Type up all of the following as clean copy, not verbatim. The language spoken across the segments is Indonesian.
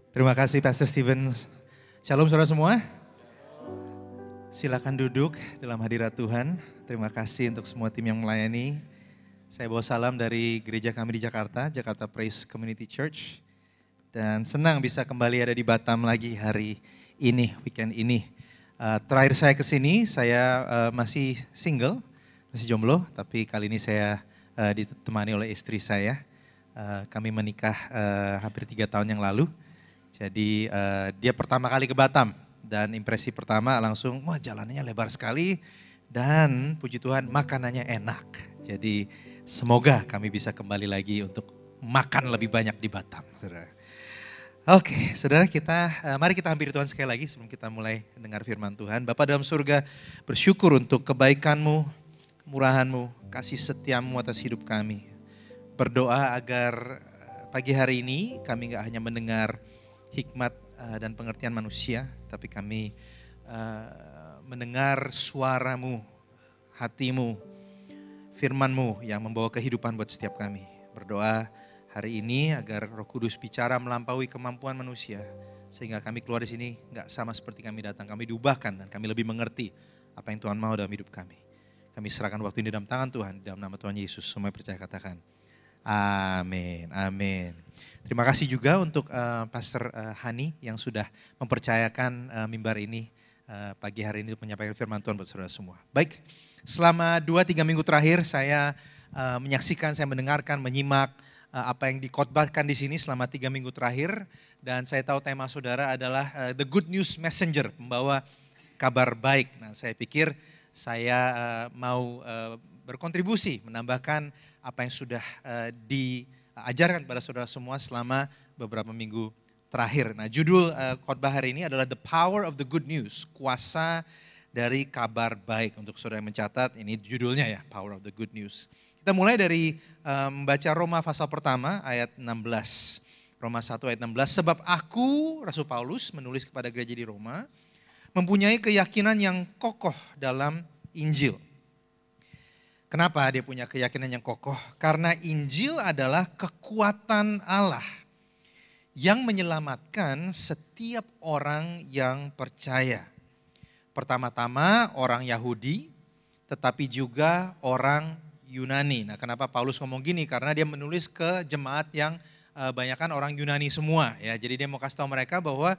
Terima kasih Pastor Steven. Shalom saudara semua. Silakan duduk dalam hadirat Tuhan. Terima kasih untuk semua tim yang melayani. Saya bawa salam dari gereja kami di Jakarta, Jakarta Praise Community Church. Dan senang bisa kembali ada di Batam lagi hari ini, weekend ini. Terakhir saya ke sini, saya masih single, masih jomblo. Tapi kali ini saya ditemani oleh istri saya. Kami menikah hampir 3 tahun yang lalu. Jadi dia pertama kali ke Batam dan impresi pertama langsung, wah jalanannya lebar sekali dan puji Tuhan makanannya enak. Jadi semoga kami bisa kembali lagi untuk makan lebih banyak di Batam. Saudara. Oke, saudara mari kita hampiri Tuhan sekali lagi sebelum kita mulai dengar firman Tuhan. Bapa dalam surga, bersyukur untuk kebaikan-Mu, kemurahan-Mu, kasih setiamu atas hidup kami. Berdoa agar pagi hari ini kami gak hanya mendengar hikmat dan pengertian manusia, tapi kami mendengar suara-Mu, hati-Mu, firman-Mu yang membawa kehidupan buat setiap kami. Berdoa hari ini agar Roh Kudus bicara melampaui kemampuan manusia, sehingga kami keluar di sini gak sama seperti kami datang. Kami diubahkan dan kami lebih mengerti apa yang Tuhan mau dalam hidup kami. Kami serahkan waktu ini dalam tangan Tuhan, dalam nama Tuhan Yesus. Semua percaya katakan amin, amin. Terima kasih juga untuk Pastor Hani yang sudah mempercayakan mimbar ini pagi hari ini untuk menyampaikan firman Tuhan buat saudara semua. Baik, selama 2-3 minggu terakhir saya menyaksikan, saya mendengarkan, menyimak apa yang dikhotbahkan di sini selama 3 minggu terakhir. Dan saya tahu tema saudara adalah The Good News Messenger, membawa kabar baik. Nah, saya pikir saya mau berkontribusi, menambahkan apa yang sudah diajarkan kepada saudara semua selama beberapa minggu terakhir. Nah, judul khotbah hari ini adalah The Power of the Good News, kuasa dari kabar baik. Untuk saudara yang mencatat, ini judulnya ya, Power of the Good News. Kita mulai dari membaca Roma pasal pertama ayat 16. Roma 1 ayat 16, sebab aku, Rasul Paulus menulis kepada gereja di Roma, mempunyai keyakinan yang kokoh dalam Injil. Kenapa dia punya keyakinan yang kokoh? Karena Injil adalah kekuatan Allah yang menyelamatkan setiap orang yang percaya. Pertama-tama orang Yahudi, tetapi juga orang Yunani. Nah, kenapa Paulus ngomong gini? Karena dia menulis ke jemaat yang banyakkan orang Yunani semua. Ya, jadi dia mau kasih tahu mereka bahwa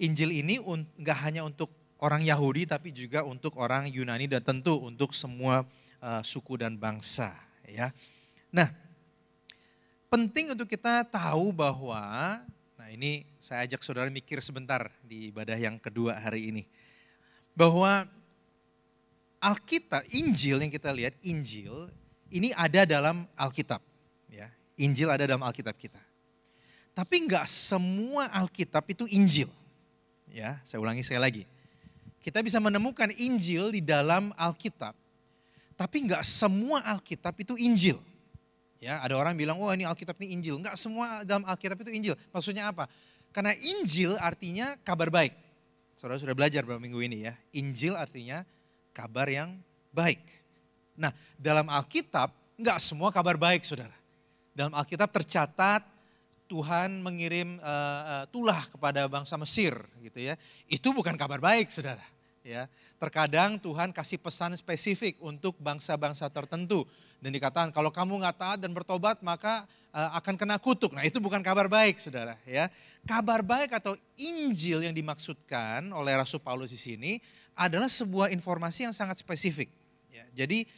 Injil ini nggak hanya untuk orang Yahudi, tapi juga untuk orang Yunani dan tentu untuk semua suku dan bangsa, ya. Nah, penting untuk kita tahu bahwa, nah ini saya ajak saudara mikir sebentar di ibadah yang kedua hari ini, bahwa Alkitab, Injil yang kita lihat, Injil ini ada dalam Alkitab, ya. Injil ada dalam Alkitab kita. Tapi enggak semua Alkitab itu Injil, ya. Saya ulangi sekali lagi, kita bisa menemukan Injil di dalam Alkitab. Tapi enggak semua Alkitab itu Injil. Ya, ada orang bilang, oh ini Alkitab ini Injil. Enggak semua dalam Alkitab itu Injil. Maksudnya apa? Karena Injil artinya kabar baik. Saudara sudah belajar beberapa minggu ini ya. Injil artinya kabar yang baik. Nah, dalam Alkitab enggak semua kabar baik, saudara. Dalam Alkitab tercatat Tuhan mengirim tulah kepada bangsa Mesir, gitu ya. Itu bukan kabar baik, saudara. Ya, terkadang Tuhan kasih pesan spesifik untuk bangsa-bangsa tertentu. Dan dikatakan kalau kamu nggak taat dan bertobat maka akan kena kutuk. Nah, itu bukan kabar baik, saudara. Ya, kabar baik atau Injil yang dimaksudkan oleh Rasul Paulus di sini adalah sebuah informasi yang sangat spesifik. Ya, jadi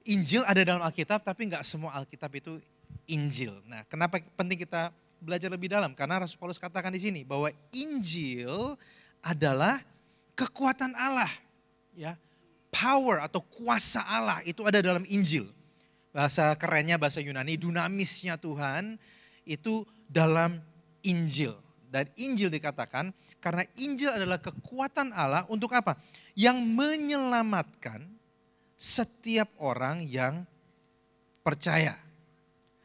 Injil ada dalam Alkitab tapi nggak semua Alkitab itu Injil. Nah, kenapa penting kita belajar lebih dalam? Karena Rasul Paulus katakan di sini bahwa Injil adalah kekuatan Allah, ya, power atau kuasa Allah itu ada dalam Injil. Bahasa kerennya, bahasa Yunani, dunamisnya Tuhan itu dalam Injil. Dan Injil dikatakan karena Injil adalah kekuatan Allah untuk apa? Yang menyelamatkan setiap orang yang percaya.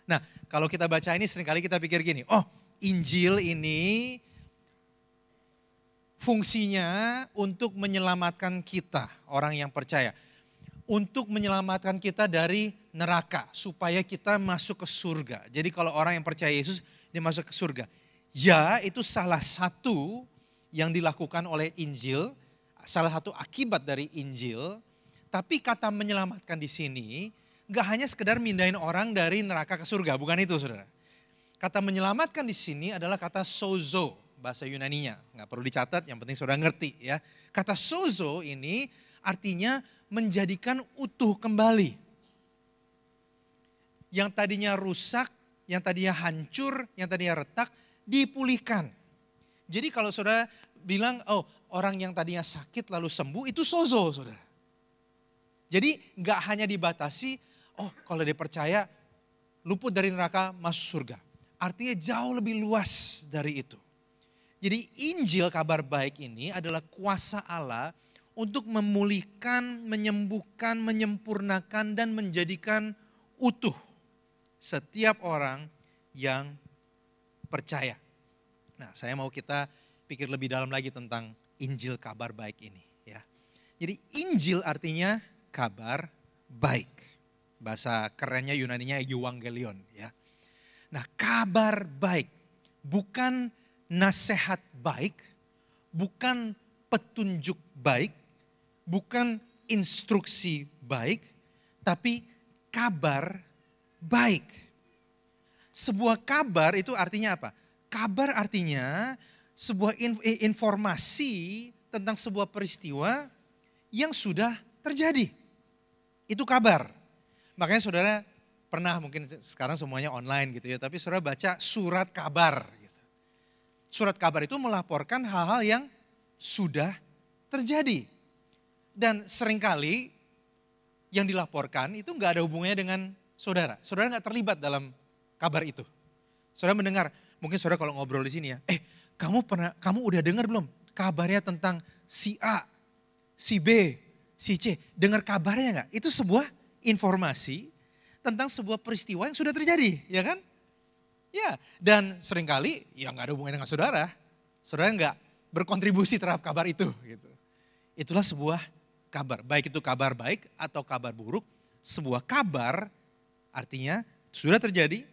Nah, kalau kita baca ini seringkali kita pikir gini, oh Injil ini fungsinya untuk menyelamatkan kita, orang yang percaya. Untuk menyelamatkan kita dari neraka, supaya kita masuk ke surga. Jadi kalau orang yang percaya Yesus, dia masuk ke surga. Ya, itu salah satu yang dilakukan oleh Injil, salah satu akibat dari Injil. Tapi kata menyelamatkan di sini gak hanya sekedar mindahin orang dari neraka ke surga, bukan itu saudara. Kata menyelamatkan di sini adalah kata sozo, bahasa Yunaninya. Gak perlu dicatat, yang penting saudara ngerti ya. Kata sozo ini artinya menjadikan utuh kembali. Yang tadinya rusak, yang tadinya hancur, yang tadinya retak, dipulihkan. Jadi kalau saudara bilang, oh orang yang tadinya sakit lalu sembuh, itu sozo saudara. Jadi gak hanya dibatasi, oh kalau dia percaya luput dari neraka masuk surga. Artinya jauh lebih luas dari itu. Jadi Injil kabar baik ini adalah kuasa Allah untuk memulihkan, menyembuhkan, menyempurnakan dan menjadikan utuh setiap orang yang percaya. Nah, saya mau kita pikir lebih dalam lagi tentang Injil kabar baik ini ya. Jadi Injil artinya kabar baik. Bahasa kerennya Yunaninya euangelion ya. Nah, kabar baik bukan nasihat baik, bukan petunjuk baik, bukan instruksi baik, tapi kabar baik. Sebuah kabar itu artinya apa? Kabar artinya sebuah informasi tentang sebuah peristiwa yang sudah terjadi. Itu kabar. Makanya saudara pernah mungkin sekarang semuanya online gitu ya, tapi saudara baca surat kabar. Gitu. Surat kabar itu melaporkan hal-hal yang sudah terjadi. Dan seringkali yang dilaporkan itu gak ada hubungannya dengan saudara. Saudara gak terlibat dalam kabar itu. Saudara mendengar, mungkin saudara kalau ngobrol di sini ya, kamu udah dengar belum kabarnya tentang si A, si B, si C. Dengar kabarnya gak? Itu sebuah informasi tentang sebuah peristiwa yang sudah terjadi, ya kan? Ya, dan seringkali ya gak ada hubungannya dengan saudara. Saudara gak berkontribusi terhadap kabar itu. Gitu. Itulah sebuah kabar, baik itu kabar baik atau kabar buruk. Sebuah kabar artinya sudah terjadi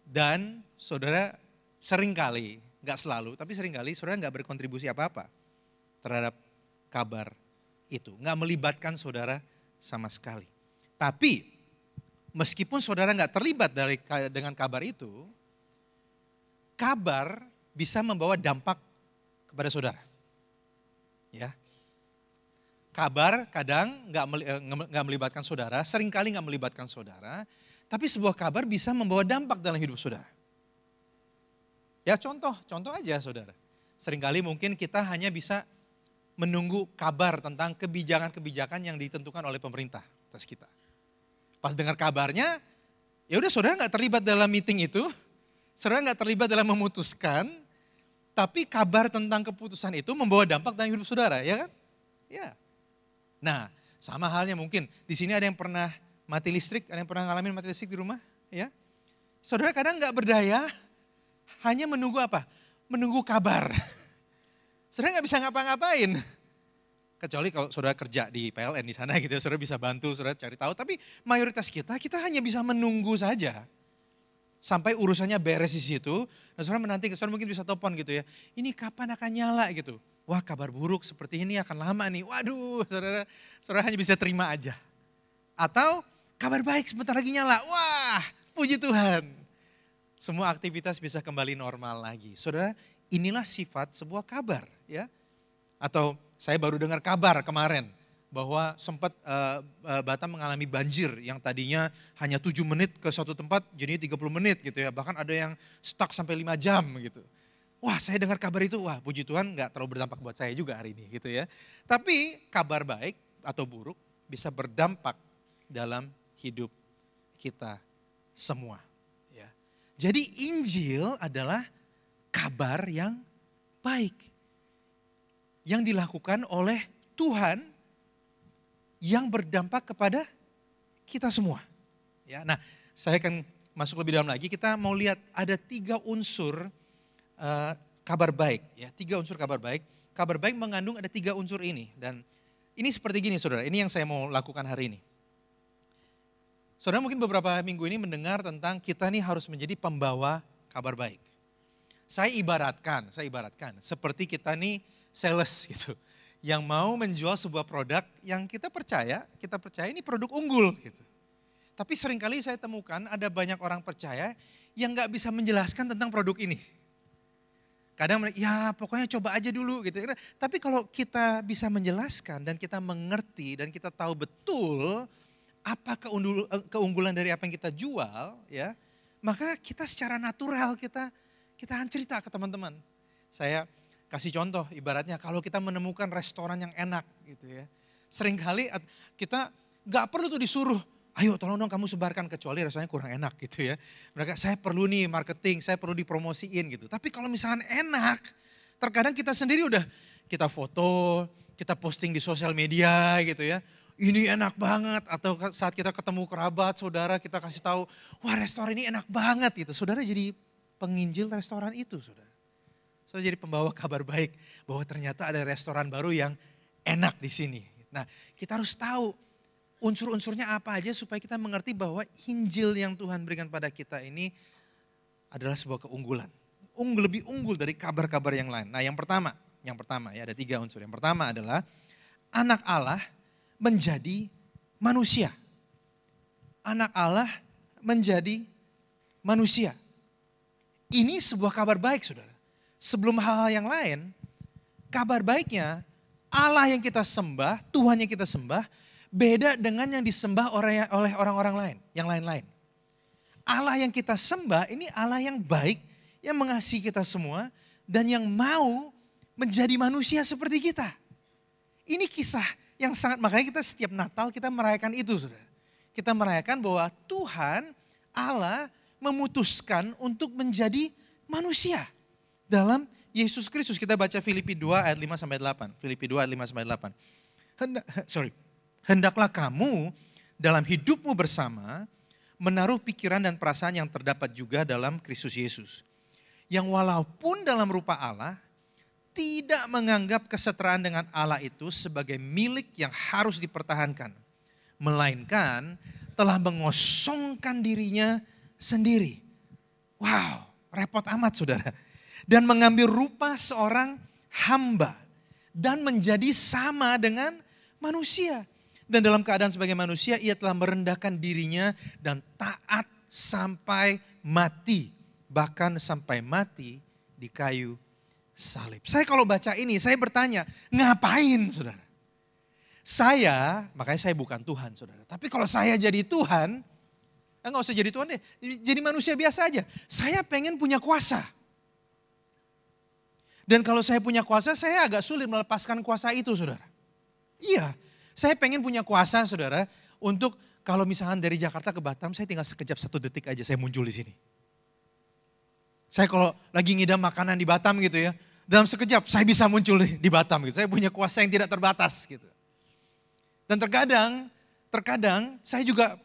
dan saudara seringkali, gak selalu, tapi seringkali saudara gak berkontribusi apa-apa terhadap kabar itu. Gak melibatkan saudara sama sekali. Tapi meskipun saudara gak terlibat dengan kabar itu, kabar bisa membawa dampak kepada saudara. Ya, kabar kadang gak melibatkan saudara, seringkali gak melibatkan saudara, tapi sebuah kabar bisa membawa dampak dalam hidup saudara. Ya contoh aja saudara. Seringkali mungkin kita hanya bisa menunggu kabar tentang kebijakan-kebijakan yang ditentukan oleh pemerintah atas kita. Pas dengar kabarnya, ya udah saudara gak terlibat dalam meeting itu, saudara gak terlibat dalam memutuskan, tapi kabar tentang keputusan itu membawa dampak dalam hidup saudara, ya kan? Ya. Nah, sama halnya mungkin di sini ada yang pernah mati listrik, ada yang pernah ngalamin mati listrik di rumah, ya. Saudara kadang gak berdaya, hanya menunggu apa? Menunggu kabar. Saudara gak bisa ngapa-ngapain. Kecuali kalau saudara kerja di PLN di sana gitu ya, saudara bisa bantu, saudara cari tahu. Tapi mayoritas kita hanya bisa menunggu saja. Sampai urusannya beres di situ, dan saudara menanti, saudara mungkin bisa telepon gitu ya. Ini kapan akan nyala gitu. Wah kabar buruk seperti ini akan lama nih. Waduh saudara hanya bisa terima aja. Atau kabar baik sebentar lagi nyala. Wah puji Tuhan. Semua aktivitas bisa kembali normal lagi. Saudara inilah sifat sebuah kabar ya. Atau saya baru dengar kabar kemarin bahwa sempat Batam mengalami banjir yang tadinya hanya 7 menit ke suatu tempat jadinya 30 menit gitu ya. Bahkan ada yang stuck sampai 5 jam gitu. Wah saya dengar kabar itu, wah puji Tuhan gak terlalu berdampak buat saya juga hari ini gitu ya. Tapi kabar baik atau buruk bisa berdampak dalam hidup kita semua. Ya. Jadi Injil adalah kabar yang baik. Yang dilakukan oleh Tuhan yang berdampak kepada kita semua. Ya, nah saya akan masuk lebih dalam lagi, kita mau lihat ada 3 unsur kabar baik. Ya, 3 unsur kabar baik. Kabar baik mengandung ada 3 unsur ini. Dan ini seperti gini saudara, ini yang saya mau lakukan hari ini. Saudara mungkin beberapa minggu ini mendengar tentang kita nih harus menjadi pembawa kabar baik. Saya ibaratkan seperti kita nih sales gitu. Yang mau menjual sebuah produk yang kita percaya ini produk unggul gitu. Tapi seringkali saya temukan ada banyak orang percaya yang gak bisa menjelaskan tentang produk ini. Kadang mereka, ya pokoknya coba aja dulu gitu. Tapi kalau kita bisa menjelaskan dan kita mengerti dan kita tahu betul apa keunggulan dari apa yang kita jual, ya, maka kita secara natural kita akan cerita ke teman-teman. Saya kasih contoh, ibaratnya kalau kita menemukan restoran yang enak gitu ya. Seringkali kita gak perlu tuh disuruh, ayo tolong dong kamu sebarkan, kecuali restorannya kurang enak gitu ya. Mereka, saya perlu nih marketing, saya perlu dipromosiin gitu. Tapi kalau misalnya enak, terkadang kita sendiri udah kita foto, kita posting di sosial media gitu ya. Ini enak banget, atau saat kita ketemu kerabat, saudara, kita kasih tahu, wah restoran ini enak banget gitu. Saudara jadi penginjil restoran itu, saudara. Saudara jadi pembawa kabar baik bahwa ternyata ada restoran baru yang enak di sini. Nah, kita harus tahu unsur-unsurnya apa aja supaya kita mengerti bahwa Injil yang Tuhan berikan pada kita ini adalah sebuah keunggulan. Lebih unggul dari kabar-kabar yang lain. Nah, yang pertama ya ada 3 unsur. Yang pertama adalah anak Allah menjadi manusia. Anak Allah menjadi manusia. Ini sebuah kabar baik, saudara. Sebelum hal-hal yang lain, kabar baiknya Allah yang kita sembah, Tuhan yang kita sembah, beda dengan yang disembah oleh orang-orang lain, yang lain-lain. Allah yang kita sembah ini Allah yang baik, yang mengasihi kita semua, dan yang mau menjadi manusia seperti kita. Ini kisah yang sangat, makanya kita setiap Natal kita merayakan itu, saudara. Kita merayakan bahwa Tuhan, Allah memutuskan untuk menjadi manusia dalam Yesus Kristus. Kita baca Filipi 2 ayat 5-8. Filipi 2 ayat 5-8. Hendaklah kamu dalam hidupmu bersama menaruh pikiran dan perasaan yang terdapat juga dalam Kristus Yesus. Yang walaupun dalam rupa Allah, tidak menganggap kesetaraan dengan Allah itu sebagai milik yang harus dipertahankan. Melainkan telah mengosongkan dirinya sendiri. Wow, repot amat saudara. Dan mengambil rupa seorang hamba. Dan menjadi sama dengan manusia. Dan dalam keadaan sebagai manusia ia telah merendahkan dirinya dan taat sampai mati. Bahkan sampai mati di kayu salib. Saya kalau baca ini saya bertanya, ngapain saudara? Makanya saya bukan Tuhan saudara. Tapi kalau saya jadi Tuhan, enggak usah jadi Tuhan deh, jadi manusia biasa aja. Saya pengen punya kuasa. Dan kalau saya punya kuasa, saya agak sulit melepaskan kuasa itu saudara. Iya, saya pengen punya kuasa saudara, untuk kalau misalkan dari Jakarta ke Batam, saya tinggal sekejap 1 detik aja saya muncul di sini. Saya kalau lagi ngidam makanan di Batam gitu ya, dalam sekejap saya bisa muncul di Batam gitu. Saya punya kuasa yang tidak terbatas gitu. Dan terkadang saya juga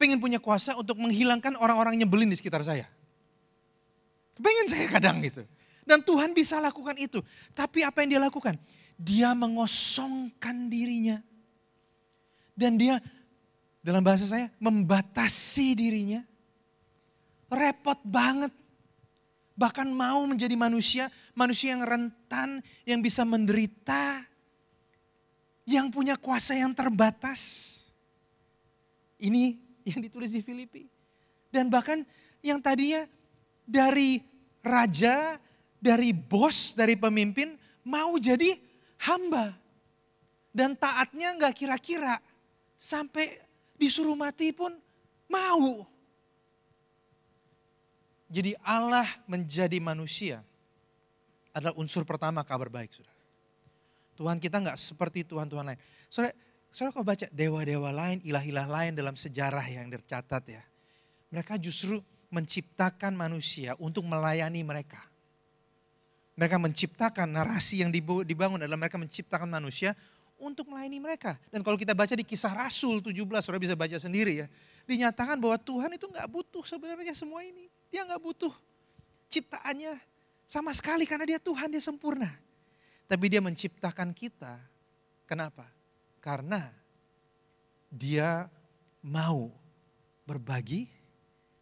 pengen punya kuasa untuk menghilangkan orang-orang nyebelin di sekitar saya. Pengen saya kadang gitu. Dan Tuhan bisa lakukan itu. Tapi apa yang dia lakukan? Dia mengosongkan dirinya. Dan dia, dalam bahasa saya, membatasi dirinya. Repot banget. Bahkan mau menjadi manusia yang rentan, yang bisa menderita, yang punya kuasa yang terbatas. Ini yang ditulis di Filipi. Dan bahkan yang tadinya dari raja, dari bos, dari pemimpin, mau jadi hamba. Dan taatnya gak kira-kira, sampai disuruh mati pun mau. Jadi Allah menjadi manusia adalah unsur pertama kabar baik, saudara. Tuhan kita gak seperti Tuhan-Tuhan lain. Saudara kalau baca dewa-dewa lain, ilah-ilah lain dalam sejarah yang tercatat ya. Mereka justru menciptakan manusia untuk melayani mereka. Mereka menciptakan narasi yang dibangun adalah mereka menciptakan manusia untuk melayani mereka. Dan kalau kita baca di Kisah Rasul 17, saudara bisa baca sendiri ya. Dinyatakan bahwa Tuhan itu gak butuh sebenarnya semua ini. Dia gak butuh ciptaannya sama sekali karena dia Tuhan, dia sempurna. Tapi dia menciptakan kita. Kenapa? Karena dia mau berbagi.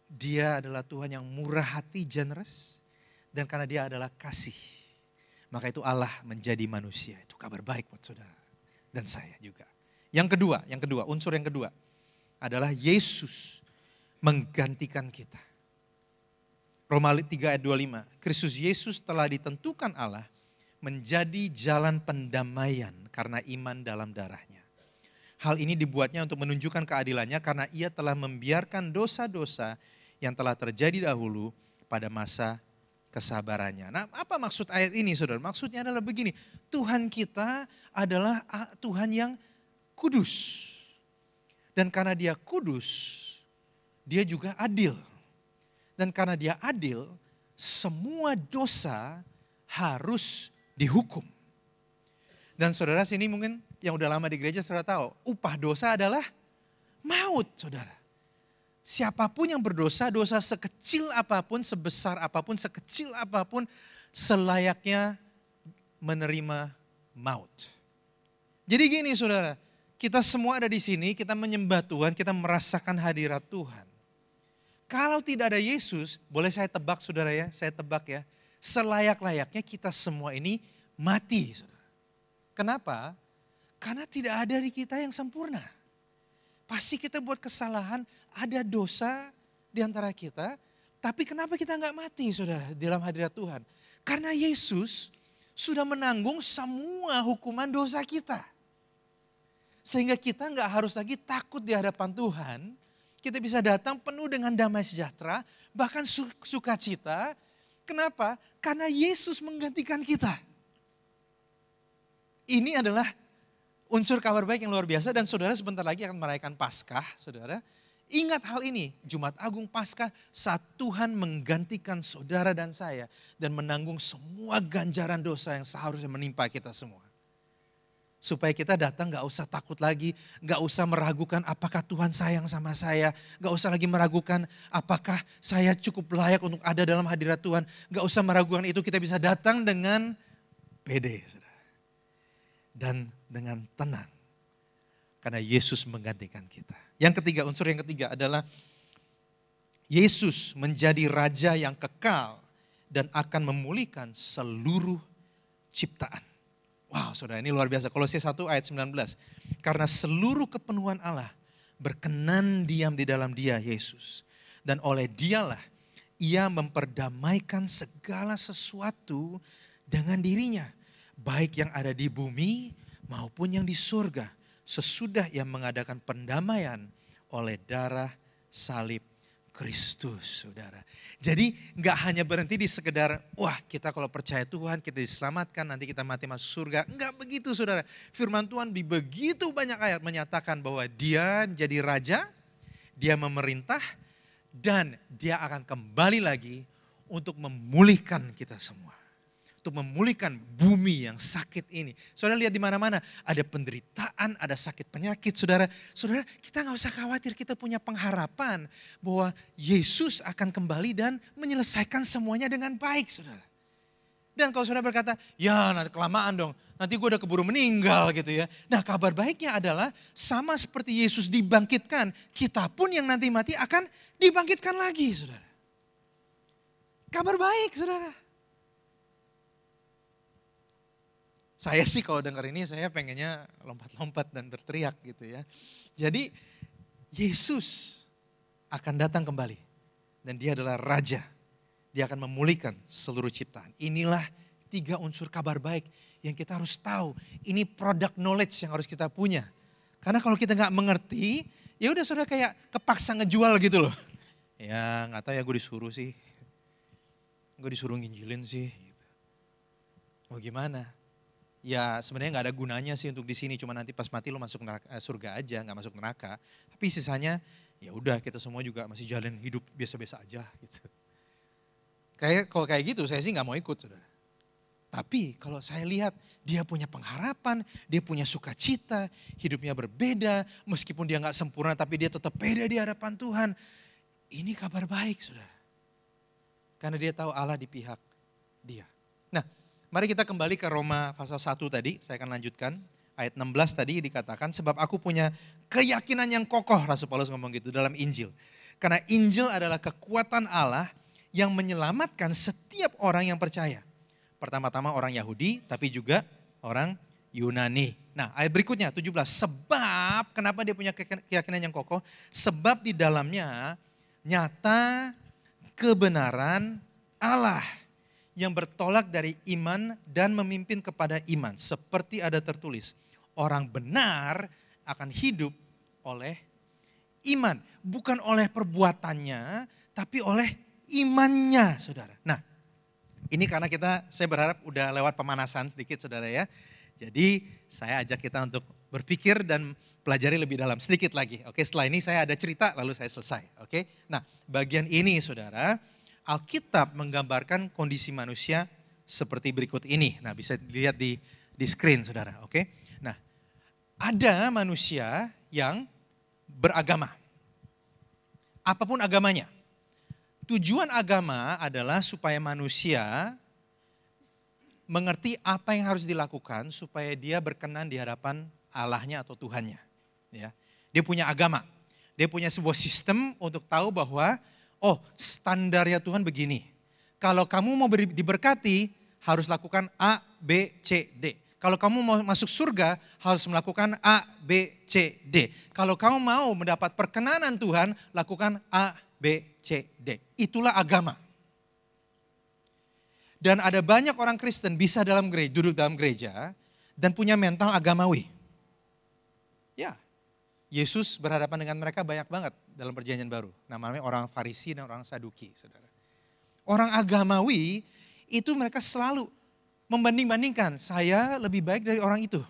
Dia adalah Tuhan yang murah hati, generous. Dan karena dia adalah kasih, maka itu Allah menjadi manusia. Itu kabar baik buat saudara dan saya juga. Yang kedua, unsur yang kedua adalah Yesus menggantikan kita. Roma 3 ayat 25, Kristus Yesus telah ditentukan Allah menjadi jalan pendamaian karena iman dalam darahnya. Hal ini dibuatnya untuk menunjukkan keadilannya karena ia telah membiarkan dosa-dosa yang telah terjadi dahulu pada masa kesabarannya. Nah, apa maksud ayat ini, saudara? Maksudnya adalah begini, Tuhan kita adalah Tuhan yang kudus. Dan karena dia kudus, dia juga adil. Dan karena dia adil, semua dosa harus dihukum. Dan saudara sini mungkin yang udah lama di gereja saudara tahu, upah dosa adalah maut, saudara. Siapapun yang berdosa, dosa sekecil apapun, sebesar apapun, sekecil apapun, selayaknya menerima maut. Jadi gini saudara, kita semua ada di sini, kita menyembah Tuhan, kita merasakan hadirat Tuhan. Kalau tidak ada Yesus, boleh saya tebak saudara ya, saya tebak ya, selayak-layaknya kita semua ini mati. Saudara. Kenapa? Karena tidak ada di kita yang sempurna. Pasti kita buat kesalahan, ada dosa di antara kita, tapi kenapa kita nggak mati saudara dalam hadirat Tuhan? Karena Yesus sudah menanggung semua hukuman dosa kita. Sehingga kita nggak harus lagi takut di hadapan Tuhan. Kita bisa datang penuh dengan damai sejahtera, bahkan sukacita. Kenapa? Karena Yesus menggantikan kita. Ini adalah unsur kabar baik yang luar biasa dan saudara sebentar lagi akan merayakan Paskah, saudara. Ingat hal ini, Jumat Agung Paskah saat Tuhan menggantikan saudara dan saya dan menanggung semua ganjaran dosa yang seharusnya menimpa kita semua. Supaya kita datang gak usah takut lagi, gak usah meragukan apakah Tuhan sayang sama saya. Gak usah lagi meragukan apakah saya cukup layak untuk ada dalam hadirat Tuhan. Gak usah meragukan itu, kita bisa datang dengan pede. Dan dengan tenang. Karena Yesus menggantikan kita. Yang ketiga, unsur yang ketiga adalah Yesus menjadi Raja yang kekal dan akan memulihkan seluruh ciptaan. Wow saudara, ini luar biasa. Kolose 1 ayat 19. Karena seluruh kepenuhan Allah berkenan diam di dalam dia Yesus. Dan oleh dialah ia memperdamaikan segala sesuatu dengan dirinya. Baik yang ada di bumi maupun yang di surga. Sesudah ia mengadakan pendamaian oleh darah salib Kristus, saudara. Jadi nggak hanya berhenti di sekedar, wah kita kalau percaya Tuhan, kita diselamatkan, nanti kita mati masuk surga. Enggak begitu saudara. Firman Tuhan di begitu banyak ayat menyatakan bahwa dia menjadi raja, dia memerintah, dan dia akan kembali lagi untuk memulihkan kita semua. Untuk memulihkan bumi yang sakit ini. Saudara lihat di mana-mana ada penderitaan, ada sakit penyakit. Saudara, kita nggak usah khawatir, kita punya pengharapan bahwa Yesus akan kembali dan menyelesaikan semuanya dengan baik, saudara. Dan kalau saudara berkata, ya nanti kelamaan dong, nanti gue udah keburu meninggal gitu ya. Nah kabar baiknya adalah sama seperti Yesus dibangkitkan, kita pun yang nanti mati akan dibangkitkan lagi, saudara. Kabar baik, saudara. Saya sih kalau dengar ini saya pengennya lompat-lompat dan berteriak gitu ya. Jadi Yesus akan datang kembali dan dia adalah Raja. Dia akan memulihkan seluruh ciptaan. Inilah 3 unsur kabar baik yang kita harus tahu. Ini product knowledge yang harus kita punya. Karena kalau kita nggak mengerti, ya udah saudara kayak kepaksa ngejual gitu loh. Ya nggak tahu ya, gue disuruh sih. Gue disuruh nginjilin sih. Mau gimana? Ya sebenarnya nggak ada gunanya sih untuk di sini, cuma nanti pas mati lo masuk neraka, surga aja, nggak masuk neraka. Tapi sisanya ya udah kita semua juga masih jalan hidup biasa-biasa aja gitu. Kalau kayak gitu saya sih nggak mau ikut, saudara. Tapi kalau saya lihat dia punya pengharapan, dia punya sukacita, hidupnya berbeda, meskipun dia nggak sempurna tapi dia tetap pede di hadapan Tuhan. Ini kabar baik, saudara. Karena dia tahu Allah di pihak dia. Nah, mari kita kembali ke Roma pasal 1 tadi, saya akan lanjutkan. Ayat 16 tadi dikatakan, sebab aku punya keyakinan yang kokoh, Rasul Paulus ngomong gitu dalam Injil. Karena Injil adalah kekuatan Allah yang menyelamatkan setiap orang yang percaya. Pertama-tama orang Yahudi, tapi juga orang Yunani. Nah, ayat berikutnya 17. Sebab, kenapa dia punya keyakinan yang kokoh? Sebab di dalamnya nyata kebenaran Allah yang bertolak dari iman dan memimpin kepada iman. Seperti ada tertulis, orang benar akan hidup oleh iman. Bukan oleh perbuatannya, tapi oleh imannya, saudara. Nah, ini karena saya berharap udah lewat pemanasan sedikit, saudara ya. Jadi saya ajak kita untuk berpikir dan pelajari lebih dalam sedikit lagi. Oke, setelah ini saya ada cerita lalu saya selesai. Oke, nah bagian ini saudara, Alkitab menggambarkan kondisi manusia seperti berikut ini. Nah bisa dilihat di screen saudara. Oke, nah ada manusia yang beragama. Apapun agamanya. Tujuan agama adalah supaya manusia mengerti apa yang harus dilakukan supaya dia berkenan di hadapan Allahnya atau Tuhannya. Ya. Dia punya agama, dia punya sebuah sistem untuk tahu bahwa standarnya Tuhan begini. Kalau kamu mau diberkati harus lakukan A, B, C, D. Kalau kamu mau masuk surga harus melakukan A, B, C, D. Kalau kamu mau mendapat perkenanan Tuhan lakukan A, B, C, D. Itulah agama. Dan ada banyak orang Kristen bisa duduk dalam gereja dan punya mental agamawi. Ya, Yesus berhadapan dengan mereka banyak banget dalam perjanjian baru. Namanya orang Farisi dan orang Saduki, saudara. Orang agamawi itu mereka selalu membanding-bandingkan, saya lebih baik dari orang itu.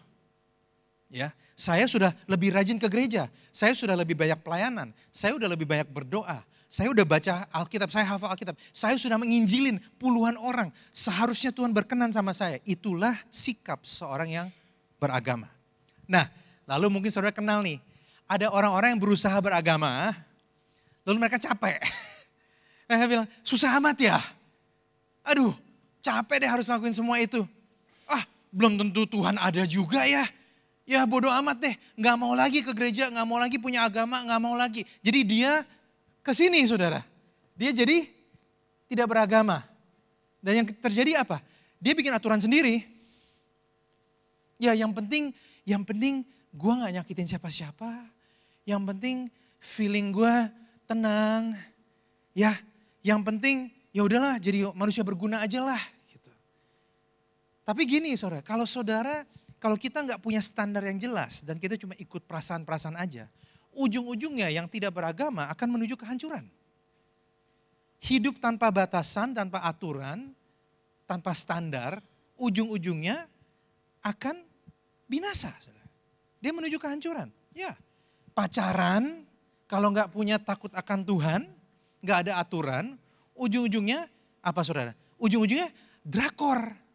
Ya, saya sudah lebih rajin ke gereja, saya sudah lebih banyak pelayanan, saya sudah lebih banyak berdoa. Saya udah baca Alkitab, saya hafal Alkitab. Saya sudah menginjilin puluhan orang. Seharusnya Tuhan berkenan sama saya. Itulah sikap seorang yang beragama. Nah, lalu mungkin saudara kenal nih. Ada orang-orang yang berusaha beragama, lalu mereka capek. Mereka bilang, susah amat ya. Aduh, capek deh harus lakuin semua itu. Belum tentu Tuhan ada juga ya. Ya bodoh amat deh, gak mau lagi ke gereja, gak mau lagi punya agama, gak mau lagi. Jadi dia kesini saudara, dia jadi tidak beragama. Dan yang terjadi apa? Dia bikin aturan sendiri. Ya yang penting gue gak nyakitin siapa-siapa. Yang penting feeling gue tenang. Ya yang penting ya udahlah jadi manusia berguna aja lah. Gitu. Tapi gini saudara, kalau kita gak punya standar yang jelas dan kita cuma ikut perasaan-perasaan aja. Ujung-ujungnya yang tidak beragama akan menuju kehancuran. Hidup tanpa batasan, tanpa aturan, tanpa standar, ujung-ujungnya akan binasa. Dia menuju kehancuran. Ya, pacaran kalau nggak punya takut akan Tuhan, nggak ada aturan, ujung-ujungnya apa saudara? Ujung-ujungnya drakor.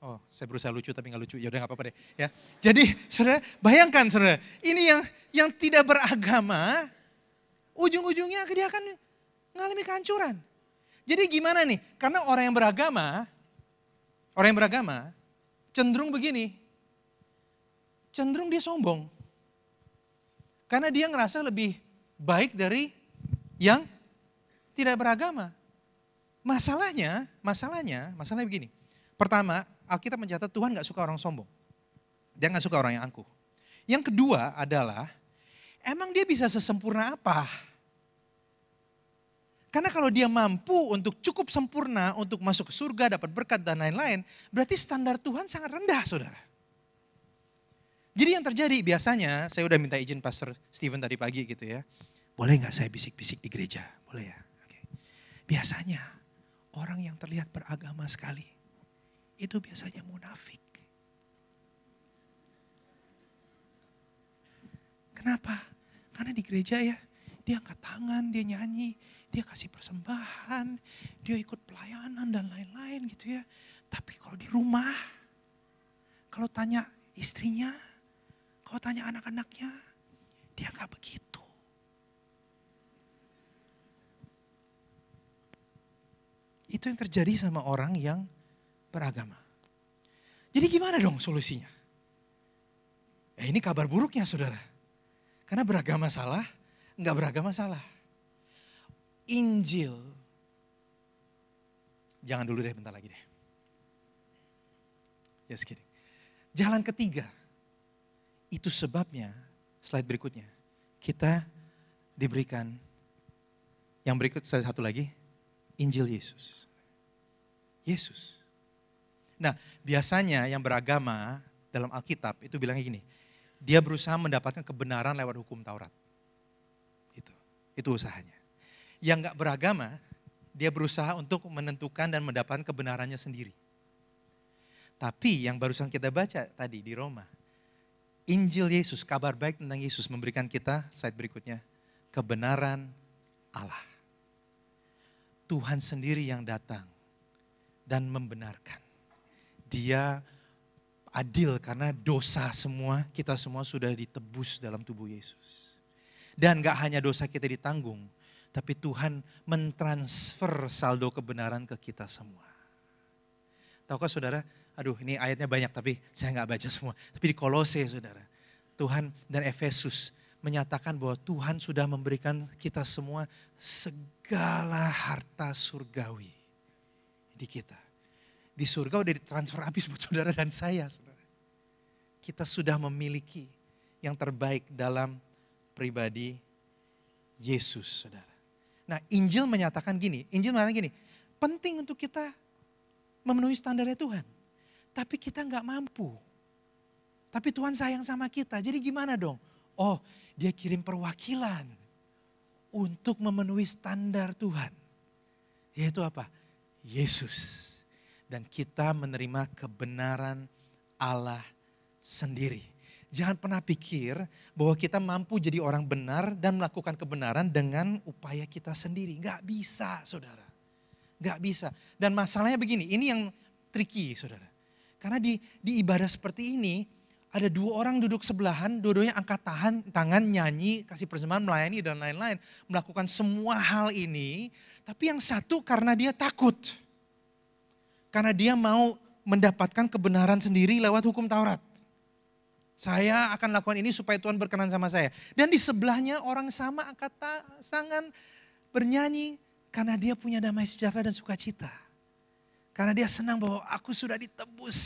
Oh, saya berusaha lucu tapi nggak lucu. Ya udah nggak apa-apa deh. Ya, jadi saudara bayangkan saudara, ini yang tidak beragama, ujung-ujungnya dia akan mengalami kehancuran. Jadi gimana nih? Karena orang yang beragama cenderung begini, cenderung dia sombong, karena dia ngerasa lebih baik dari yang tidak beragama. Masalahnya begini. Pertama, Alkitab mencatat Tuhan gak suka orang sombong. Dia gak suka orang yang angkuh. Yang kedua adalah, emang dia bisa sesempurna apa? Karena kalau dia mampu untuk cukup sempurna untuk masuk ke surga, dapat berkat dan lain-lain, berarti standar Tuhan sangat rendah saudara. Jadi yang terjadi biasanya, saya udah minta izin Pastor Steven tadi pagi gitu ya. Boleh gak saya bisik-bisik di gereja? Boleh ya? Oke. Biasanya orang yang terlihat beragama sekali, itu biasanya munafik. Kenapa? Karena di gereja ya, dia angkat tangan, dia nyanyi, dia kasih persembahan, dia ikut pelayanan dan lain-lain gitu ya. Tapi kalau di rumah, kalau tanya istrinya, kalau tanya anak-anaknya, dia gak begitu. Itu yang terjadi sama orang yang beragama. Jadi gimana dong solusinya? Ini kabar buruknya saudara. Karena beragama salah, enggak beragama salah. Injil Jangan dulu deh, bentar lagi deh. Just kidding. Jalan ketiga, itu sebabnya, slide berikutnya, kita diberikan, yang berikut satu lagi, Injil Yesus. Yesus. Nah, biasanya yang beragama dalam Alkitab itu bilangnya gini, dia berusaha mendapatkan kebenaran lewat hukum Taurat. Itu usahanya. Yang gak beragama, dia berusaha untuk menentukan dan mendapatkan kebenarannya sendiri. Tapi yang barusan kita baca tadi di Roma, Injil Yesus, kabar baik tentang Yesus memberikan kita, slide berikutnya, kebenaran Allah. Tuhan sendiri yang datang dan membenarkan. Dia adil karena dosa semua, kita semua sudah ditebus dalam tubuh Yesus. Dan gak hanya dosa kita ditanggung, tapi Tuhan mentransfer saldo kebenaran ke kita semua. Tahukah saudara, aduh ini ayatnya banyak tapi saya gak baca semua. Tapi di Kolose saudara, Tuhan dan Efesus menyatakan bahwa Tuhan sudah memberikan kita semua segala harta surgawi di kita. Di surga udah ditransfer habis buat saudara dan saya. Saudara. Kita sudah memiliki yang terbaik dalam pribadi Yesus, saudara. Nah, Injil menyatakan gini, penting untuk kita memenuhi standarnya Tuhan. Tapi kita nggak mampu. Tapi Tuhan sayang sama kita, jadi gimana dong? Oh, dia kirim perwakilan untuk memenuhi standar Tuhan. Yaitu apa? Yesus. Dan kita menerima kebenaran Allah sendiri. Jangan pernah pikir bahwa kita mampu jadi orang benar dan melakukan kebenaran dengan upaya kita sendiri. Gak bisa, saudara. Gak bisa. Dan masalahnya begini, ini yang tricky, saudara. Karena di ibadah seperti ini, ada dua orang duduk sebelahan, dua-duanya angkat tangan, nyanyi, kasih persembahan, melayani, dan lain-lain. Melakukan semua hal ini, tapi yang satu karena dia takut. Karena dia mau mendapatkan kebenaran sendiri lewat hukum Taurat. Saya akan lakukan ini supaya Tuhan berkenan sama saya. Dan di sebelahnya orang sama angkat tangan bernyanyi karena dia punya damai sejahtera dan sukacita. Karena dia senang bahwa aku sudah ditebus.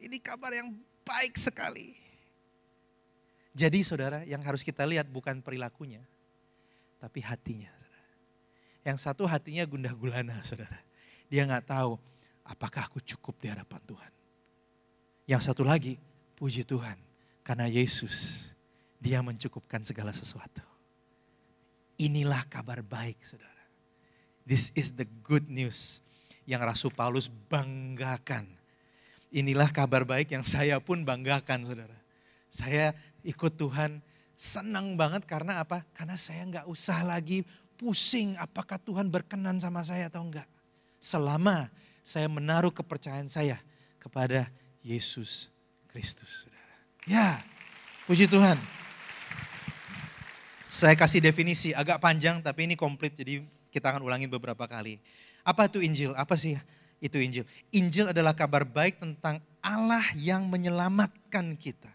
Ini kabar yang baik sekali. Jadi saudara, yang harus kita lihat bukan perilakunya, tapi hatinya. Saudara. Yang satu hatinya gundah gulana, saudara. Dia gak tahu apakah aku cukup di hadapan Tuhan. Yang satu lagi, puji Tuhan. Karena Yesus, dia mencukupkan segala sesuatu. Inilah kabar baik, saudara. This is the good news yang Rasul Paulus banggakan. Inilah kabar baik yang saya pun banggakan, saudara. Saya ikut Tuhan senang banget karena apa? Karena saya gak usah lagi pusing apakah Tuhan berkenan sama saya atau enggak. Selama saya menaruh kepercayaan saya kepada Yesus Kristus, saudara. Ya, puji Tuhan. Saya kasih definisi agak panjang tapi ini komplit jadi kita akan ulangin beberapa kali. Apa itu Injil? Apa sih itu Injil? Injil adalah kabar baik tentang Allah yang menyelamatkan kita.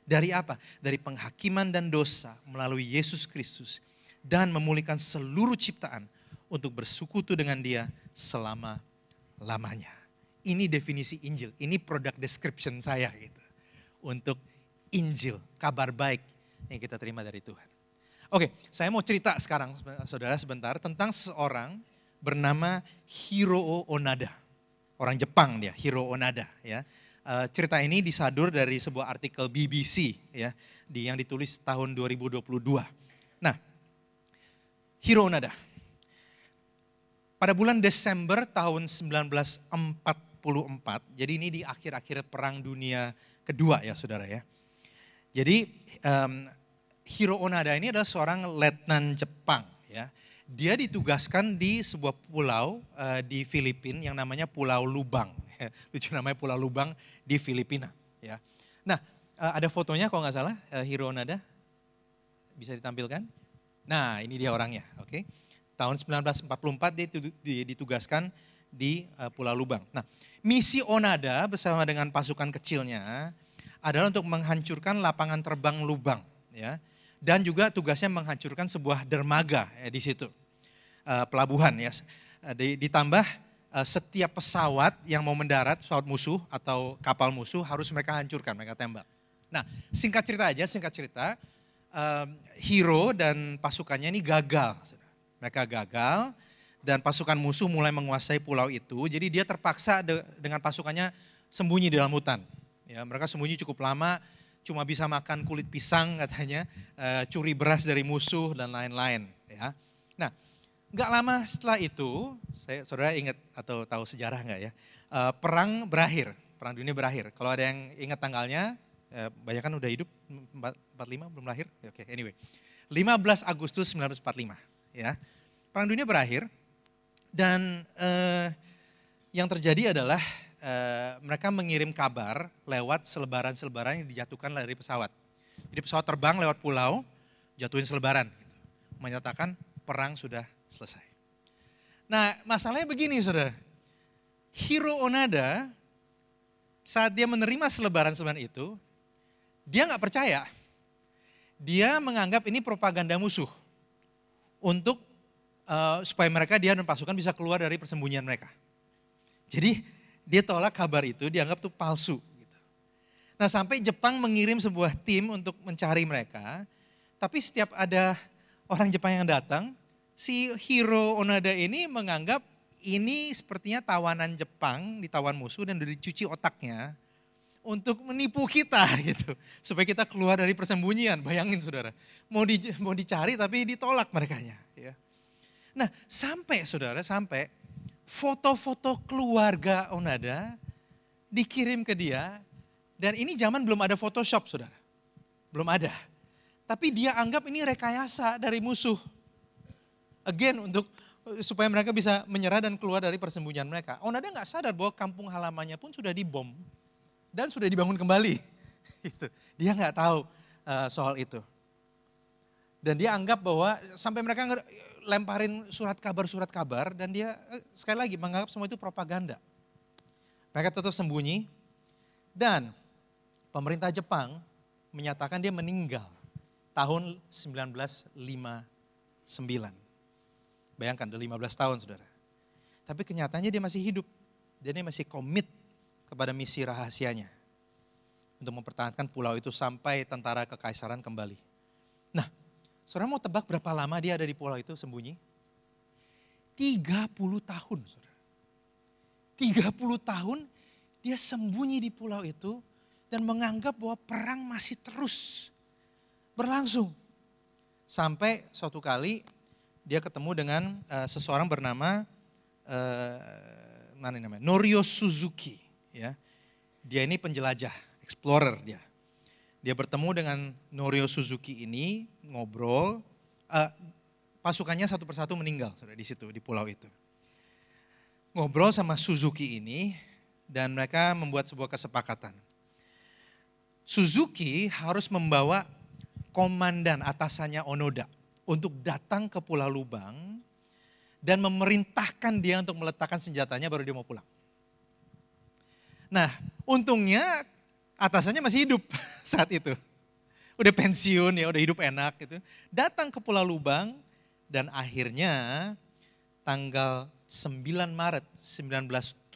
Dari apa? Dari penghakiman dan dosa melalui Yesus Kristus. Dan memulihkan seluruh ciptaan untuk bersekutu dengan Dia selama-lamanya. Ini definisi Injil, ini product description saya gitu. Untuk Injil, kabar baik yang kita terima dari Tuhan. Oke, saya mau cerita sekarang saudara sebentar tentang seorang bernama Hiroo Onoda. Orang Jepang dia, Hiroo Onoda ya. Cerita ini disadur dari sebuah artikel BBC ya, yang ditulis tahun 2022. Nah, Hiroo Onoda. Pada bulan Desember tahun 1944, jadi ini di akhir-akhir Perang Dunia Kedua ya saudara ya. Jadi Hiroo Onoda ini adalah seorang letnan Jepang ya. Dia ditugaskan di sebuah pulau di Filipina yang namanya Pulau Lubang. Lucu namanya Pulau Lubang di Filipina ya. Nah ada fotonya kalau nggak salah Hiroo Onoda. Bisa ditampilkan? Nah ini dia orangnya oke. Tahun 1944 dia ditugaskan di Pulau Lubang. Nah misi Onoda bersama dengan pasukan kecilnya adalah untuk menghancurkan lapangan terbang Lubang ya. Dan juga tugasnya menghancurkan sebuah dermaga ya, di situ. Pelabuhan ya. Ditambah setiap pesawat yang mau mendarat, pesawat musuh atau kapal musuh harus mereka hancurkan, mereka tembak. Nah, singkat cerita, Hero dan pasukannya ini gagal. Mereka gagal dan pasukan musuh mulai menguasai pulau itu. Jadi dia terpaksa dengan pasukannya sembunyi di dalam hutan. Ya, mereka sembunyi cukup lama, cuma bisa makan kulit pisang katanya, curi beras dari musuh dan lain-lain. Ya. Nah, nggak lama setelah itu, saudara ingat atau tahu sejarah nggak ya? Perang berakhir, perang dunia berakhir. Kalau ada yang ingat tanggalnya, banyak kan udah hidup, 45 belum lahir, oke, anyway. 15 Agustus 1945, ya. Perang dunia berakhir dan yang terjadi adalah mereka mengirim kabar lewat selebaran-selebaran yang dijatuhkan dari pesawat. Jadi pesawat terbang lewat pulau, jatuhin selebaran, gitu, menyatakan perang sudah selesai. Nah, masalahnya begini, saudara. Hiro Onoda saat dia menerima selebaran-selebaran itu, dia nggak percaya. Dia menganggap ini propaganda musuh untuk supaya dia dan pasukan bisa keluar dari persembunyian mereka. Jadi dia tolak kabar itu, dianggap itu palsu. Gitu. Nah, sampai Jepang mengirim sebuah tim untuk mencari mereka, tapi setiap ada orang Jepang yang datang, si Hiro Onoda ini menganggap ini sepertinya tawanan Jepang, ditawan musuh dan dicuci otaknya untuk menipu kita gitu. Supaya kita keluar dari persembunyian, bayangin saudara. Mau dicari tapi ditolak merekanya. Ya. Nah sampai foto-foto keluarga Onoda dikirim ke dia. Dan ini zaman belum ada Photoshop saudara. Belum ada. Tapi dia anggap ini rekayasa dari musuh. Again supaya mereka bisa menyerah dan keluar dari persembunyian mereka. Onoda nggak sadar bahwa kampung halamannya pun sudah dibom. Dan sudah dibangun kembali. Dia nggak tahu soal itu. Dan dia anggap bahwa sampai mereka lemparin surat kabar dan dia sekali lagi menganggap semua itu propaganda. Mereka tetap sembunyi dan pemerintah Jepang menyatakan dia meninggal tahun 1959. Bayangkan udah 15 tahun saudara. Tapi kenyataannya dia masih hidup. Dia masih komit kepada misi rahasianya untuk mempertahankan pulau itu sampai tentara kekaisaran kembali. Nah, saudara mau tebak berapa lama dia ada di pulau itu sembunyi? 30 tahun, saudara. 30 tahun dia sembunyi di pulau itu dan menganggap bahwa perang masih terus berlangsung. Sampai suatu kali dia ketemu dengan seseorang bernama Norio Suzuki. Ya, dia ini penjelajah, explorer dia. Dia bertemu dengan Norio Suzuki ini, ngobrol, pasukannya satu persatu meninggal di situ, di pulau itu. Ngobrol sama Suzuki ini dan mereka membuat sebuah kesepakatan. Suzuki harus membawa komandan atasannya Onoda untuk datang ke Pulau Lubang dan memerintahkan dia untuk meletakkan senjatanya baru dia mau pulang. Nah, untungnya atasannya masih hidup saat itu. Udah pensiun ya, udah hidup enak gitu. Datang ke Pulau Lubang dan akhirnya tanggal 9 Maret 1974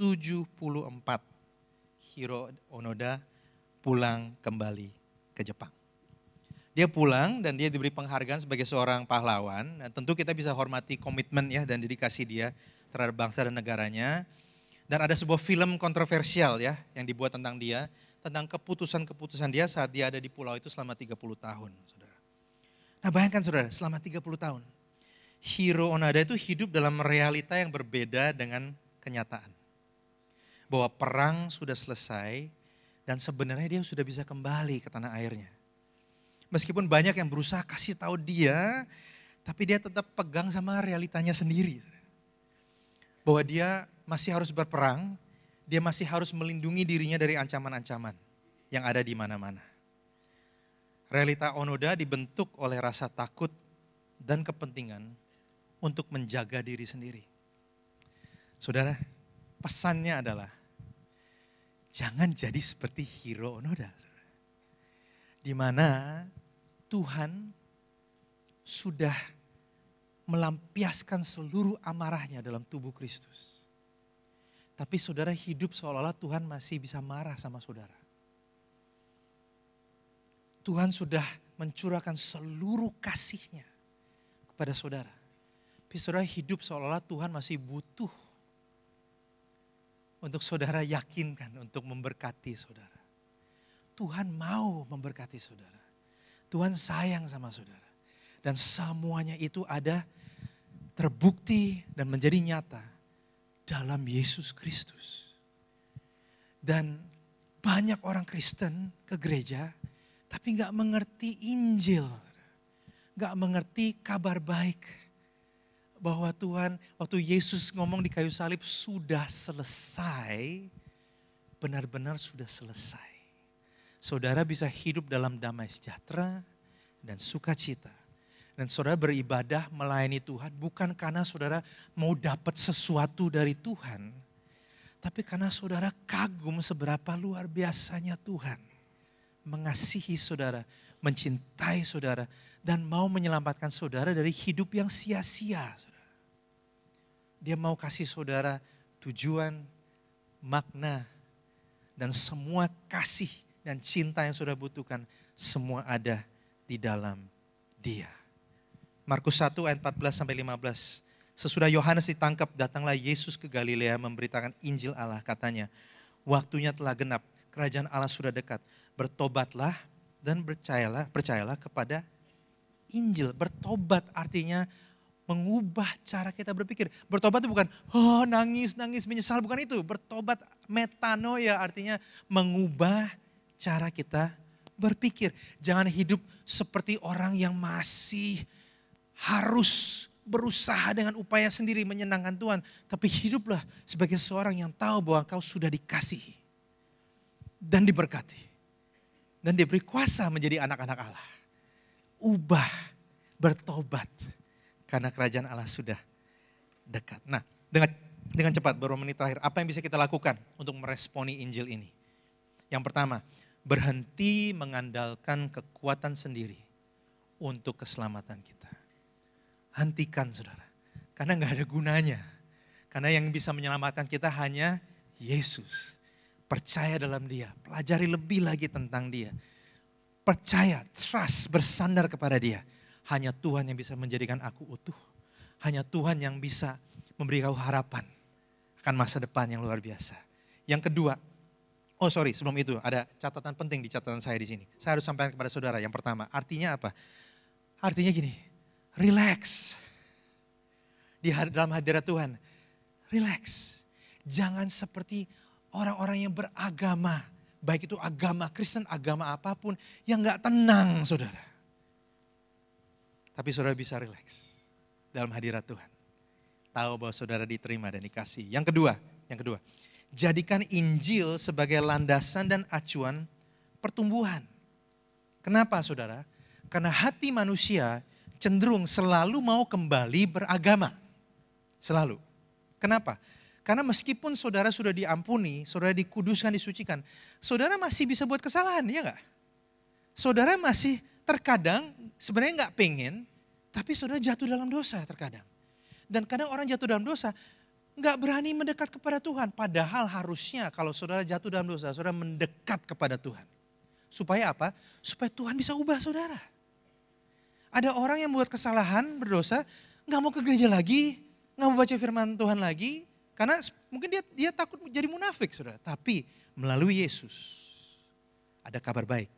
Hiro Onoda pulang kembali ke Jepang. Dia pulang dan dia diberi penghargaan sebagai seorang pahlawan. Dan tentu kita bisa hormati komitmen ya dan dedikasi dia terhadap bangsa dan negaranya. Dan ada sebuah film kontroversial ya yang dibuat tentang dia, tentang keputusan-keputusan dia saat dia ada di pulau itu selama 30 tahun. Saudara. Nah bayangkan saudara, selama 30 tahun. Hiro Onoda itu hidup dalam realita yang berbeda dengan kenyataan. Bahwa perang sudah selesai dan sebenarnya dia sudah bisa kembali ke tanah airnya. Meskipun banyak yang berusaha kasih tahu dia, tapi dia tetap pegang sama realitanya sendiri. Bahwa dia masih harus berperang, dia masih harus melindungi dirinya dari ancaman-ancaman yang ada di mana-mana. Realita Onoda dibentuk oleh rasa takut dan kepentingan untuk menjaga diri sendiri. Saudara, pesannya adalah jangan jadi seperti Hiro Onoda. Di mana Tuhan sudah melampiaskan seluruh amarahnya dalam tubuh Kristus. Tapi saudara hidup seolah-olah Tuhan masih bisa marah sama saudara. Tuhan sudah mencurahkan seluruh kasih-Nya kepada saudara. Tapi saudara hidup seolah-olah Tuhan masih butuh untuk saudara yakinkan, untuk memberkati saudara. Tuhan mau memberkati saudara. Tuhan sayang sama saudara. Dan semuanya itu ada terbukti dan menjadi nyata dalam Yesus Kristus. Dan banyak orang Kristen ke gereja tapi gak mengerti Injil. Gak mengerti kabar baik. Bahwa Tuhan waktu Yesus ngomong di kayu salib sudah selesai. Benar-benar sudah selesai. Saudara bisa hidup dalam damai sejahtera dan sukacita. Dan saudara beribadah melayani Tuhan bukan karena saudara mau dapat sesuatu dari Tuhan. Tapi karena saudara kagum seberapa luar biasanya Tuhan. Mengasihi saudara, mencintai saudara. Dan mau menyelamatkan saudara dari hidup yang sia-sia. Dia mau kasih saudara tujuan, makna, dan semua kasih dan cinta yang saudara butuhkan. Semua ada di dalam Dia. Markus 1 ayat 14-15. Sesudah Yohanes ditangkap, datanglah Yesus ke Galilea memberitakan Injil Allah. Katanya, waktunya telah genap, kerajaan Allah sudah dekat. Bertobatlah dan percayalah kepada Injil. Bertobat artinya mengubah cara kita berpikir. Bertobat itu bukan, nangis, menyesal, bukan itu. Bertobat metanoia artinya mengubah cara kita berpikir. Jangan hidup seperti orang yang masih harus berusaha dengan upaya sendiri menyenangkan Tuhan. Tapi hiduplah sebagai seorang yang tahu bahwa kau sudah dikasihi. Dan diberkati. Dan diberi kuasa menjadi anak-anak Allah. Ubah, bertobat. Karena kerajaan Allah sudah dekat. Nah, dengan cepat baru menit terakhir. Apa yang bisa kita lakukan untuk meresponi Injil ini? Yang pertama, berhenti mengandalkan kekuatan sendiri untuk keselamatan kita. Hentikan saudara, karena gak ada gunanya. Karena yang bisa menyelamatkan kita hanya Yesus. Percaya dalam Dia, pelajari lebih lagi tentang Dia. Percaya, trust, bersandar kepada Dia. Hanya Tuhan yang bisa menjadikan aku utuh. Hanya Tuhan yang bisa memberi kau harapan akan masa depan yang luar biasa. Yang kedua, sebelum itu ada catatan penting di catatan saya di sini. Saya harus sampaikan kepada saudara. Yang pertama, artinya apa? Artinya gini, relax. Dalam hadirat Tuhan, relax. Jangan seperti orang-orang yang beragama, baik itu agama Kristen, agama apapun, yang gak tenang saudara. Tapi saudara bisa relax dalam hadirat Tuhan. Tahu bahwa saudara diterima dan dikasih. Yang kedua, jadikan Injil sebagai landasan dan acuan pertumbuhan. Kenapa saudara? Karena hati manusia cenderung selalu mau kembali beragama. Selalu. Kenapa? Karena meskipun saudara sudah diampuni, saudara dikuduskan, disucikan, saudara masih bisa buat kesalahan, ya enggak? Saudara masih terkadang sebenarnya enggak pengen, tapi saudara jatuh dalam dosa terkadang. Dan kadang orang jatuh dalam dosa, enggak berani mendekat kepada Tuhan. Padahal harusnya kalau saudara jatuh dalam dosa, saudara mendekat kepada Tuhan. Supaya apa? Supaya Tuhan bisa ubah saudara. Ada orang yang buat kesalahan, berdosa, enggak mau ke gereja lagi, enggak mau baca firman Tuhan lagi, karena mungkin dia takut jadi munafik saudara. Tapi melalui Yesus ada kabar baik.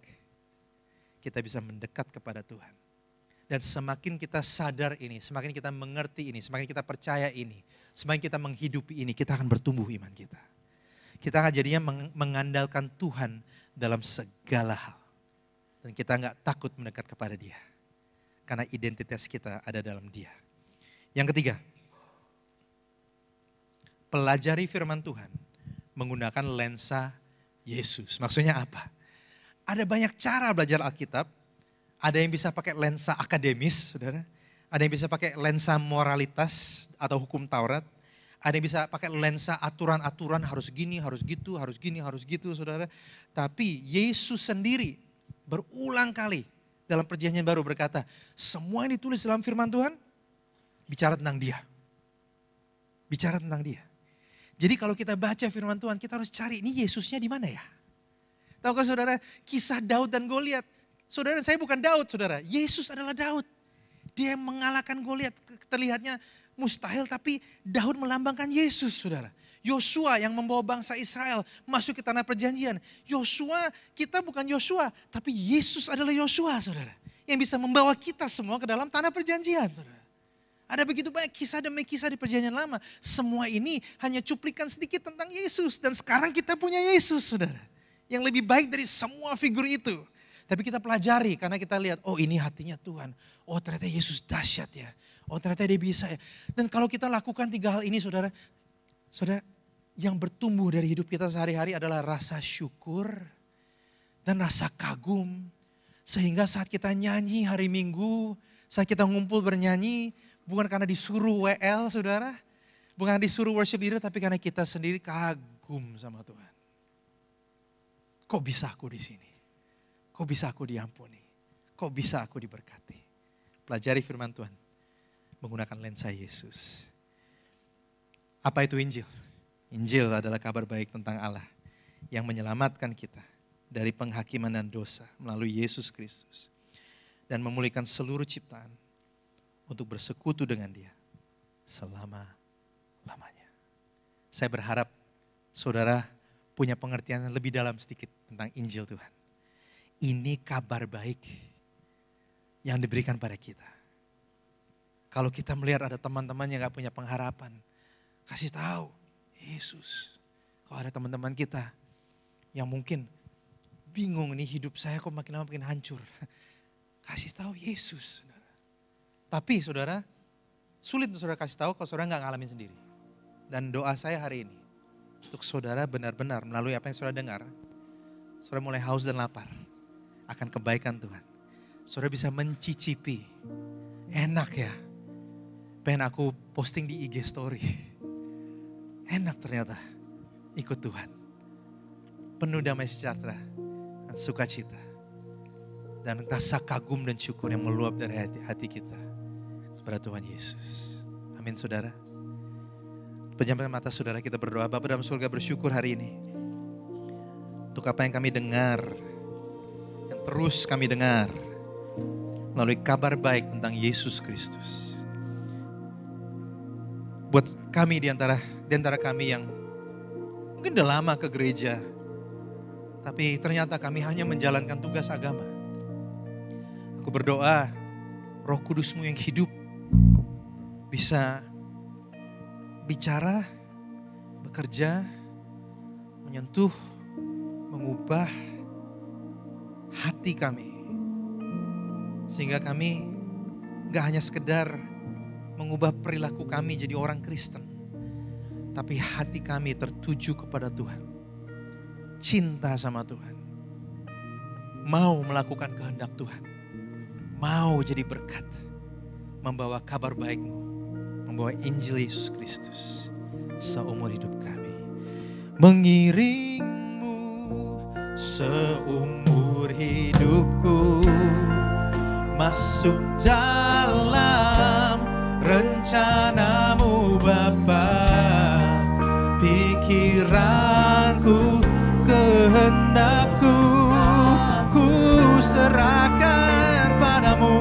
Kita bisa mendekat kepada Tuhan. Dan semakin kita sadar ini, semakin kita mengerti ini, semakin kita percaya ini, semakin kita menghidupi ini, kita akan bertumbuh iman kita. Kita akan jadinya mengandalkan Tuhan dalam segala hal. Dan kita gak takut mendekat kepada Dia. Karena identitas kita ada dalam Dia. Yang ketiga, pelajari firman Tuhan menggunakan lensa Yesus. Maksudnya apa? Ada banyak cara belajar Alkitab. Ada yang bisa pakai lensa akademis, saudara. Ada yang bisa pakai lensa moralitas atau hukum Taurat. Ada yang bisa pakai lensa aturan-aturan harus gini, harus gitu, harus gini, harus gitu, saudara. Tapi Yesus sendiri berulang kali dalam perjanjian baru berkata, semua yang ditulis dalam firman Tuhan bicara tentang Dia. Bicara tentang Dia. Jadi kalau kita baca firman Tuhan, kita harus cari ini Yesusnya di mana ya? Tahukah saudara, kisah Daud dan Goliat. Saudara, saya bukan Daud, saudara. Yesus adalah Daud. Dia yang mengalahkan Goliat. Terlihatnya mustahil, tapi Daud melambangkan Yesus, saudara. Yosua yang membawa bangsa Israel masuk ke tanah perjanjian. Yosua, kita bukan Yosua, tapi Yesus adalah Yosua, saudara. Yang bisa membawa kita semua ke dalam tanah perjanjian, saudara. Ada begitu banyak kisah demi kisah di perjanjian lama. Semua ini hanya cuplikan sedikit tentang Yesus. Dan sekarang kita punya Yesus, saudara. Yang lebih baik dari semua figur itu. Tapi kita pelajari karena kita lihat, oh ini hatinya Tuhan. Oh ternyata Yesus dahsyat ya. Oh ternyata dia bisa ya. Dan kalau kita lakukan 3 hal ini, saudara. Saudara, yang bertumbuh dari hidup kita sehari-hari adalah rasa syukur dan rasa kagum. Sehingga saat kita nyanyi hari Minggu, saat kita ngumpul bernyanyi, bukan karena disuruh WL, saudara. Bukan disuruh worship leader, tapi karena kita sendiri kagum sama Tuhan. Kok bisa aku di sini? Kok bisa aku diampuni? Kok bisa aku diberkati? Pelajari firman Tuhan menggunakan lensa Yesus. Apa itu Injil? Injil adalah kabar baik tentang Allah yang menyelamatkan kita dari penghakiman dan dosa melalui Yesus Kristus. Dan memulihkan seluruh ciptaan untuk bersekutu dengan Dia selama-lamanya. Saya berharap saudara punya pengertian lebih dalam sedikit tentang Injil Tuhan. Ini kabar baik yang diberikan pada kita. Kalau kita melihat ada teman-teman yang gak punya pengharapan, kasih tahu Yesus. Kalau ada teman-teman kita yang mungkin bingung nih hidup saya kok makin lama makin hancur. Kasih tahu Yesus. Tapi saudara, sulit untuk saudara kasih tahu kalau saudara gak ngalamin sendiri. Dan doa saya hari ini, untuk saudara benar-benar melalui apa yang saudara dengar, saudara mulai haus dan lapar akan kebaikan Tuhan. Saudara bisa mencicipi, enak ya, pengen aku posting di IG story. Enak ternyata ikut Tuhan. Penuh damai sejahtera dan sukacita. Dan rasa kagum dan syukur yang meluap dari hati kita kepada Tuhan Yesus. Amin saudara. Pejamkan mata saudara, kita berdoa. Bapa dalam surga, bersyukur hari ini untuk apa yang kami dengar, yang terus kami dengar melalui kabar baik tentang Yesus Kristus. Buat kami di antara kami yang mungkin udah lama ke gereja, tapi ternyata kami hanya menjalankan tugas agama. Aku berdoa Roh Kudus-Mu yang hidup bisa bicara, bekerja, menyentuh, mengubah hati kami. Sehingga kami gak hanya sekedar mengubah perilaku kami jadi orang Kristen, tapi hati kami tertuju kepada Tuhan. Cinta sama Tuhan. Mau melakukan kehendak Tuhan. Mau jadi berkat. Membawa kabar baik-Mu. Membawa Injil Yesus Kristus seumur hidup kami. Mengiring-Mu seumur hidupku. Masuk dalam rencana-Mu Bapa. Pikiranku, kehendakku, ku serahkan padamu.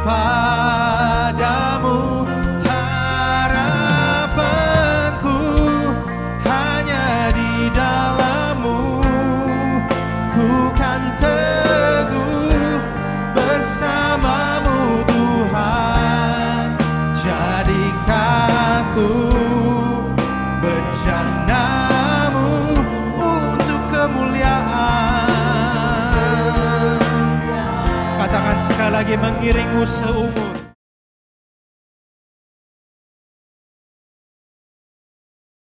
Padamu harapanku hanya di dalam-Mu. Ku kan teguh bersama-Mu Tuhan. Jadikanku bencana-Mu untuk kemuliaan. Katakan sekali lagi, mengiring-Mu seumur